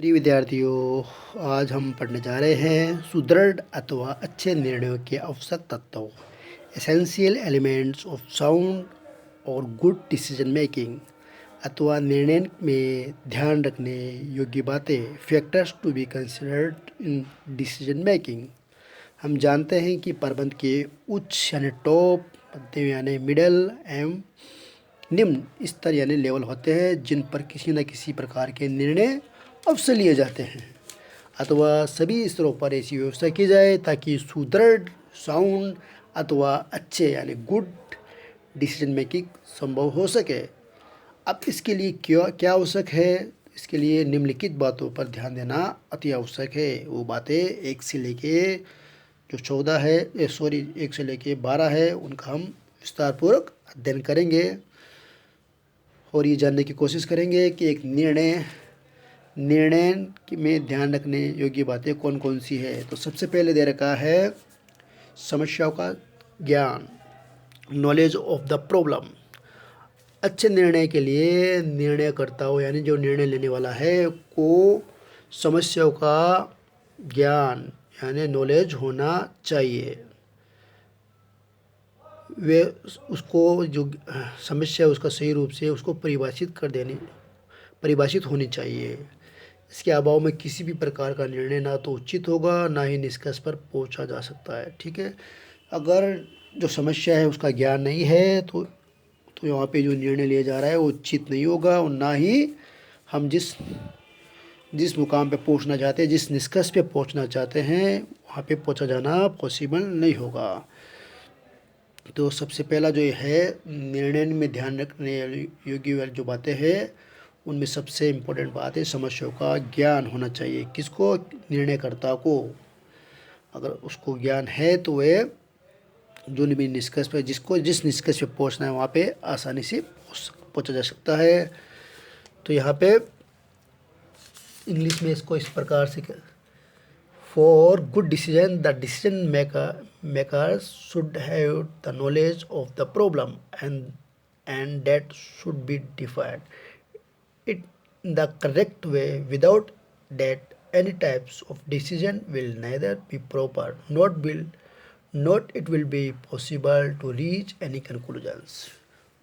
प्रिय विद्यार्थियों, आज हम पढ़ने जा रहे हैं सुदृढ़ अथवा अच्छे निर्णयों के आवश्यक तत्वों, एसेंशियल एलिमेंट्स ऑफ साउंड और गुड डिसीजन मेकिंग अथवा निर्णय में ध्यान रखने योग्य बातें, factors to be considered in decision making. हम जानते हैं कि प्रबंध के उच्च यानी टॉप, मध्यम यानी मिडल एवं निम्न स्तर यानी लेवल होते हैं जिन पर किसी न किसी प्रकार के निर्णय अवश्य लिए जाते हैं अथवा सभी स्तरों पर ऐसी व्यवस्था की जाए ताकि सुदृढ़, साउंड अथवा अच्छे यानी गुड डिसीजन मेकिंग संभव हो सके। अब इसके लिए क्या क्या आवश्यक है? इसके लिए निम्नलिखित बातों पर ध्यान देना अति आवश्यक है। वो बातें 1 से लेके जो 14 है, 1 से लेके 12 है, उनका हम विस्तारपूर्वक अध्ययन करेंगे और ये जानने की कोशिश करेंगे कि एक निर्णय में ध्यान रखने योग्य बातें कौन कौन सी है। तो सबसे पहले दे रखा है समस्याओं का ज्ञान, नॉलेज ऑफ द प्रॉब्लम। अच्छे निर्णय के लिए निर्णयकर्ताओं यानी जो निर्णय लेने वाला है को समस्याओं का ज्ञान यानी नॉलेज होना चाहिए। वे उसको जो समस्या उसका सही रूप से उसको परिभाषित होनी चाहिए। इसके अभाव में किसी भी प्रकार का निर्णय ना तो उचित होगा ना ही निष्कर्ष पर पहुंचा जा सकता है। ठीक है, अगर जो समस्या है उसका ज्ञान नहीं है तो यहाँ पे जो निर्णय लिया जा रहा है वो उचित नहीं होगा और ना ही हम जिस मुकाम पे पहुंचना चाहते हैं, जिस निष्कर्ष पे पहुंचना चाहते हैं वहाँ पे पहुंचा जाना पॉसिबल नहीं होगा। तो सबसे पहला जो है निर्णय में ध्यान रखने योग्य जो बातें हैं उनमें सबसे इम्पोर्टेंट बात है समस्याओं का ज्ञान होना चाहिए। किसको? निर्णयकर्ता को। अगर उसको ज्ञान है तो वह जो भी निष्कर्ष पे जिस निष्कर्ष पे पहुंचना है वहाँ पे आसानी से पहुंचा जा सकता है। तो यहाँ पे इंग्लिश में इसको इस प्रकार से, for good decision the decision makers should have the knowledge of the problem and that should be defined it in the correct way. Without that, any types of decision will neither be proper not it will be possible to reach any conclusions.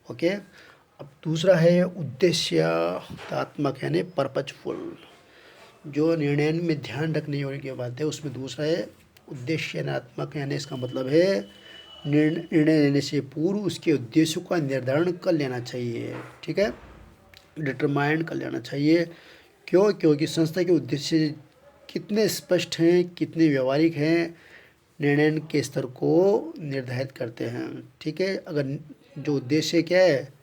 Okay, अब दूसरा है उद्देश्यात्मक यानी purposeful. जो निर्णय में ध्यान रखने योग्य बात है उसमें दूसरा है उद्देश्यात्मक, यानी इसका मतलब है निर्णय लेने से पूर्व उसके उद्देश्यों का निर्धारण कर लेना चाहिए। ठीक है, डिटरमाइन कर लेना चाहिए। क्यों? क्योंकि संस्था के उद्देश्य कितने स्पष्ट हैं, कितने व्यवहारिक हैं, निर्णय के स्तर को निर्धारित करते हैं। ठीक है, अगर जो उद्देश्य क्या है,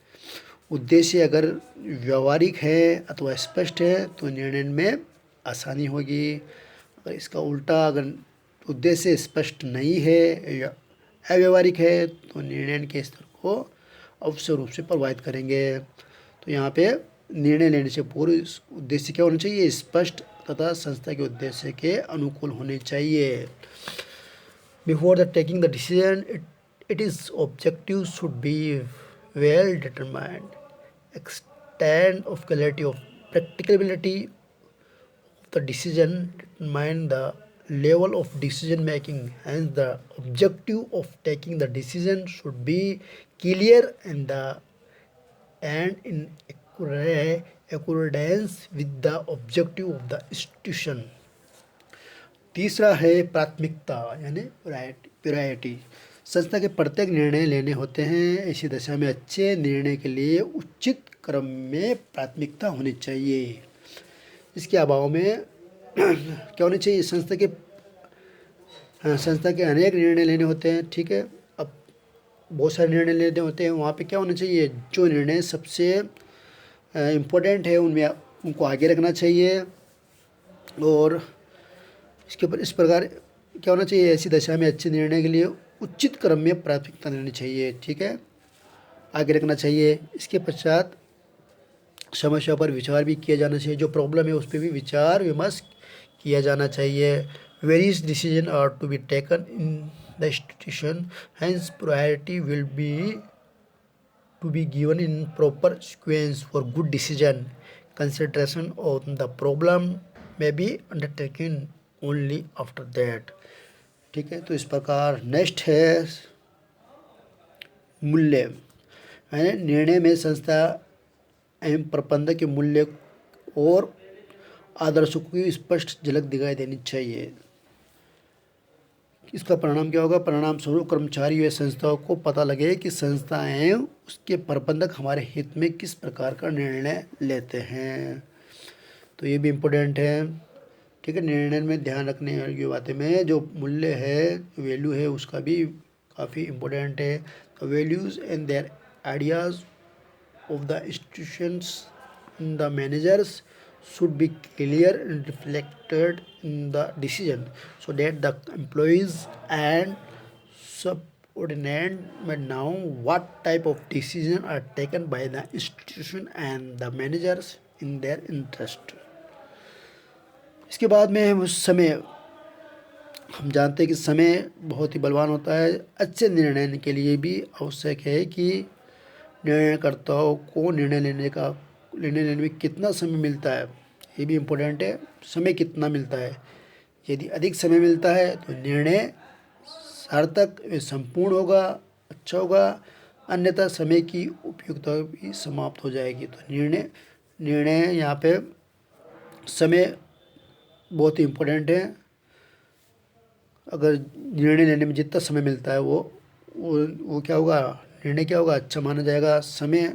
उद्देश्य अगर व्यवहारिक है अथवा स्पष्ट है तो निर्णय में आसानी होगी। अगर इसका उल्टा, अगर उद्देश्य स्पष्ट नहीं है या अव्यवहारिक है तो निर्णय के स्तर को अवश्य रूप से प्रभावित करेंगे। तो यहाँ पे निर्णय लेने से पूर्व उद्देश्य क्या होना चाहिए? स्पष्ट तथा संस्था के उद्देश्य के अनुकूल होने चाहिए। Before the taking the decision it is objective should be well determined, extend of clarity of practicability of the decision determine the level of decision making, hence the objective of taking the decision should be clear and in accordance with the objective of the institution. तीसरा है प्राथमिकता यानी priority. संस्था के प्रत्येक निर्णय लेने होते हैं, ऐसी दशा में अच्छे निर्णय के लिए उचित क्रम में प्राथमिकता होनी चाहिए। इसके अभाव में क्या होनी चाहिए? संस्था के अनेक निर्णय लेने होते हैं। ठीक है, अब बहुत सारे निर्णय लेने होते हैं, वहाँ पे क्या होना चाहिए? जो निर्णय सबसे इम्पोर्टेंट है उनमें उनको आगे रखना चाहिए और इसके ऊपर इस प्रकार क्या होना चाहिए? ऐसी दशा में अच्छे निर्णय के लिए उचित क्रम में प्राथमिकता देनी चाहिए। ठीक है, आगे रखना चाहिए। इसके पश्चात समस्या पर विचार भी किया जाना चाहिए। जो प्रॉब्लम है उस पर भी विचार विमर्श किया जाना चाहिए। Various decision are to be taken in the institution, hence priority will be to be given in proper sequence for good decision. Consideration of the problem may be undertaken only after that। ठीक है, तो इस प्रकार next है मूल्य, यानी निर्णय में संस्था एवं प्रबंधक के मूल्य और आदर्शों की स्पष्ट झलक दिखाई देनी चाहिए। इसका परिणाम क्या होगा? परिणाम स्वरूप कर्मचारी व संस्थाओं को पता लगे कि संस्था एवं उसके प्रबंधक हमारे हित में किस प्रकार का निर्णय लेते हैं। तो ये भी इम्पोर्टेंट है। ठीक है, निर्णय में ध्यान रखने वाली बातें में जो मूल्य है, वैल्यू है, उसका भी काफ़ी इम्पोर्टेंट है। तो values and there ideas of the institutions and the managers should be clear and reflected in the decision so that the employees and subordinate may know what type of decisions are taken by the institution and the managers in their interest। इसके बाद में हम समय, हम जानते हैं कि समय बहुत ही बलवान होता है। अच्छे निर्णय के लिए भी आवश्यक है कि निर्णयकर्ताओं को निर्णय लेने में कितना समय मिलता है, ये भी इम्पोर्टेंट है। समय कितना मिलता है? यदि अधिक समय मिलता है तो निर्णय सार्थक व संपूर्ण होगा, अच्छा होगा, अन्यथा समय की उपयुक्तता भी समाप्त हो जाएगी। तो निर्णय यहाँ पे समय बहुत ही इम्पोर्टेंट है। अगर निर्णय लेने में जितना समय मिलता है वो क्या होगा, निर्णय क्या होगा, अच्छा माना जाएगा। समय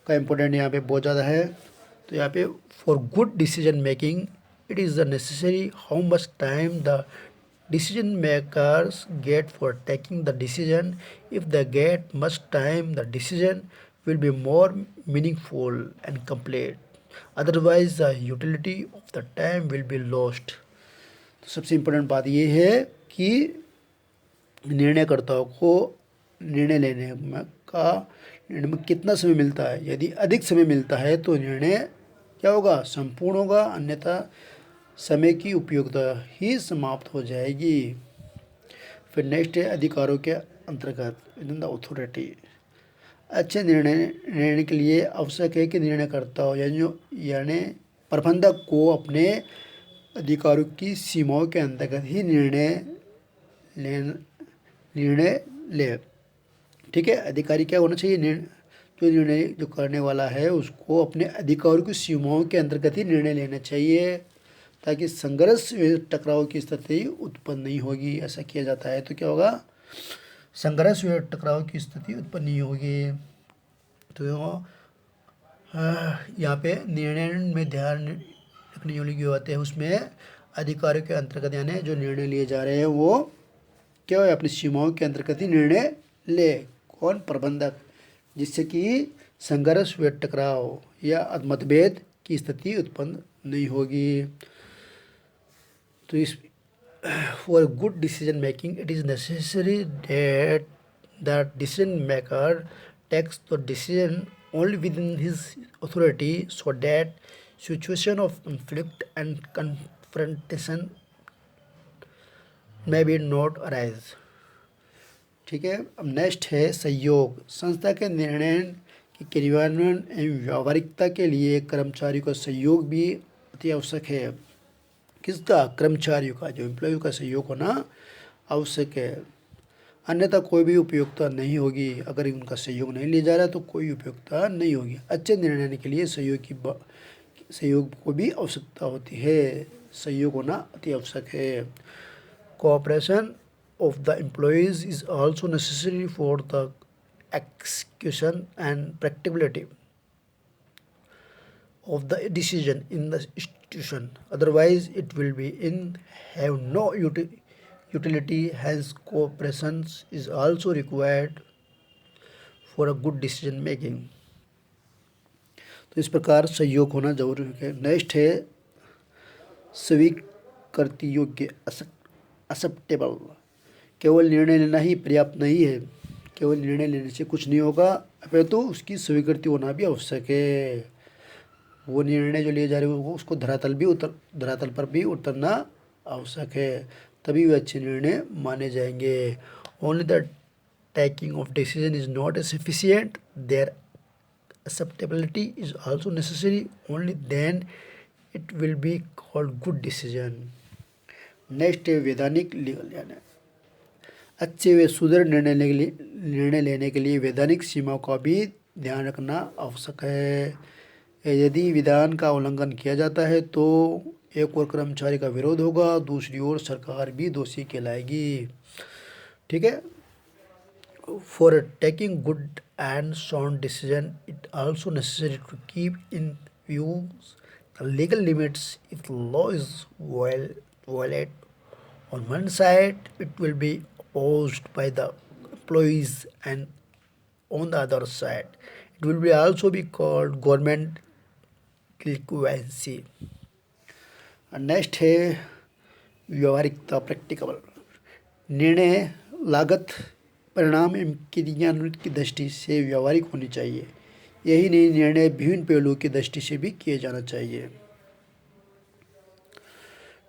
का इम्पोर्टेंट यहाँ पे बहुत ज़्यादा है। तो यहाँ पे for good decision making it is the necessary how much time the decision makers get for taking the decision. If the get much time the decision will be more meaningful and complete, otherwise the utility of the time will be lost. तो सबसे important बात ये है कि निर्णयकर्ताओं को निर्णय लेने में कितना समय मिलता है। यदि अधिक समय मिलता है तो निर्णय क्या होगा, संपूर्ण होगा, अन्यथा समय की उपयोगिता ही समाप्त हो जाएगी। फिर नेक्स्ट है अधिकारों के अंतर्गत विद द अथॉरिटी। अच्छे निर्णय के लिए आवश्यक है कि निर्णयकर्ता यानी प्रबंधक को अपने अधिकारों की सीमाओं के अंतर्गत ही निर्णय ले। ठीक है, अधिकारी क्या होना चाहिए, जो निर्णय जो करने वाला है उसको अपने अधिकारों की सीमाओं के अंतर्गत ही निर्णय लेना चाहिए, ताकि संघर्ष टकराव की स्थिति उत्पन्न नहीं होगी। ऐसा किया जाता है तो क्या होगा, संघर्ष व टकराव की स्थिति उत्पन्न नहीं होगी। तो यहाँ पे निर्णय में ध्यान रखने योग्य बातें हैं, उसमें अधिकारों के अंतर्गत यानी जो निर्णय लिए जा रहे हैं वो क्या है, अपनी सीमाओं के अंतर्गत ही निर्णय ले। कौन? प्रबंधक, जिससे कि संघर्ष व टकराव या मतभेद की स्थिति उत्पन्न नहीं होगी। तो इस for good decision making it is necessary that the decision maker takes the decision only within his authority so that situation of conflict and confrontation may be not arise। ठीक है, अब नेक्स्ट है सहयोग। संस्था के निर्णय के क्रियान्वयन एवं व्यावहारिकता के लिए कर्मचारियों का सहयोग भी अति आवश्यक है। किसका? कर्मचारियों का, जो एम्प्लॉय का सहयोग होना आवश्यक है, अन्यथा कोई भी उपयोगिता नहीं होगी। अगर उनका सहयोग नहीं लिया जा रहा तो कोई उपयोगिता नहीं होगी। अच्छे निर्णय लेने के लिए सहयोग को भी आवश्यकता होती है, सहयोग होना अति आवश्यक है। Cooperation of the employees is also necessary for the execution and practicability of the decision in the institution, otherwise it will be have no utility। Hence cooperation is also required for a good decision making। तो इस प्रकार सहयोग होना जरूरी है। Next है स्वीकृति योग्य, एक्सेप्टेबल। केवल निर्णय लेना ही पर्याप्त नहीं है, केवल निर्णय लेने से कुछ नहीं होगा, अपितु उसकी स्वीकृति होना भी आवश्यक है। वो निर्णय जो लिए जा रहे हो उसको धरातल पर भी उतरना आवश्यक है, तभी वे अच्छे निर्णय माने जाएंगे। Only the taking of decision is not sufficient, their acceptability is also necessary. Only then it will be called good decision. Next है वैधानिक लीगल, यानी अच्छे व सुदृढ़ निर्णय लेने के लिए वैधानिक सीमाओं का भी ध्यान रखना आवश्यक है। यदि विधान का उल्लंघन किया जाता है तो एक ओर कर्मचारी का विरोध होगा, दूसरी ओर सरकार भी दोषी कहलाएगी। ठीक है। For taking good and sound decision it also necessary to keep in view the legal limits if law is violate on one side it will be opposed by the employees and on the other side it will be also be called government equivalency। Next है व्यवहारिकता, practical. निर्णय लागत, परिणाम एवं क्रियान्वित की दृष्टि से व्यवहारिक होनी चाहिए। यही नहीं, निर्णय विभिन्न पहलुओं की दृष्टि से भी किए जाना चाहिए।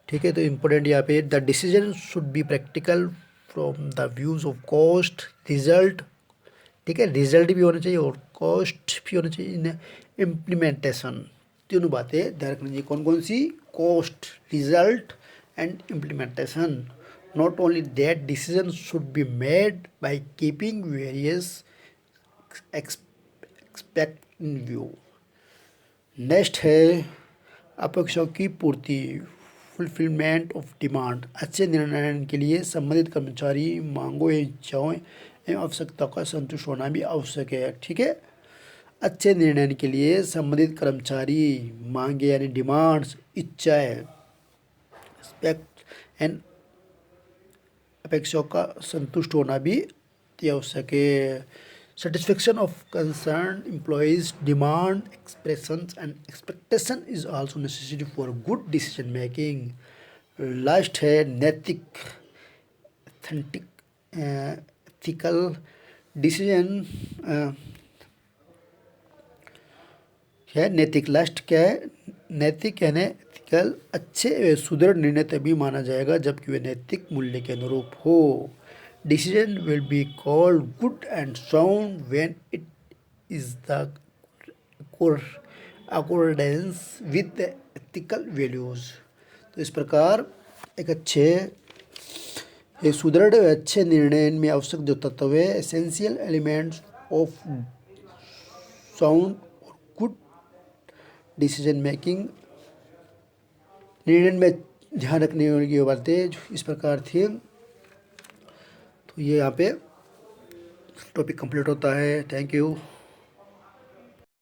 ठीक है। तो इम्पोर्टेंट यहाँ पे the decision should be practical from the views of cost result. ठीक है, रिजल्ट भी होना चाहिए और कॉस्ट भी होना चाहिए। इन इम्प्लीमेंटेशन, तीनों बातें ध्यान रखनी चाहिए। कौन कौन सी? Cost, result and implementation. Not only that decision should be made by keeping various expect in view. Next है अपेक्षाओं की पूर्ति, फुलफिलमेंट ऑफ डिमांड। अच्छे निर्णय के लिए संबंधित कर्मचारी मांगों या इच्छाओं एवं आवश्यकताओं का संतुष्ट होना भी आवश्यक है। ठीक है। अच्छे निर्णय के लिए संबंधित कर्मचारी मांगे यानी डिमांड्स, इच्छाएं, एक्सपेक्ट एंड अपेक्षाओं का संतुष्ट होना भी आवश्यक है। Satisfaction of concerned employees' demand, expressions and expectation is also necessary for good decision making। Last है नैतिक, authentic, ethical decision है नैतिक। लास्ट क्या है? नैतिक यानी एथिकल। अच्छे व सुदृढ़ निर्णय तभी माना जाएगा जबकि वे नैतिक मूल्य के अनुरूप हो। Decision will be called good and sound when it is the accordance with the ethical values। तो इस प्रकार एक सुदृढ़ अच्छे निर्णय में आवश्यक जो तत्व है, एसेंशियल एलिमेंट्स ऑफ साउंड और गुड डिसीजन मेकिंग, निर्णय में ध्यान रखने वाली बातें इस प्रकार थी। तो ये यहाँ पे टॉपिक कंप्लीट होता है। Thank you.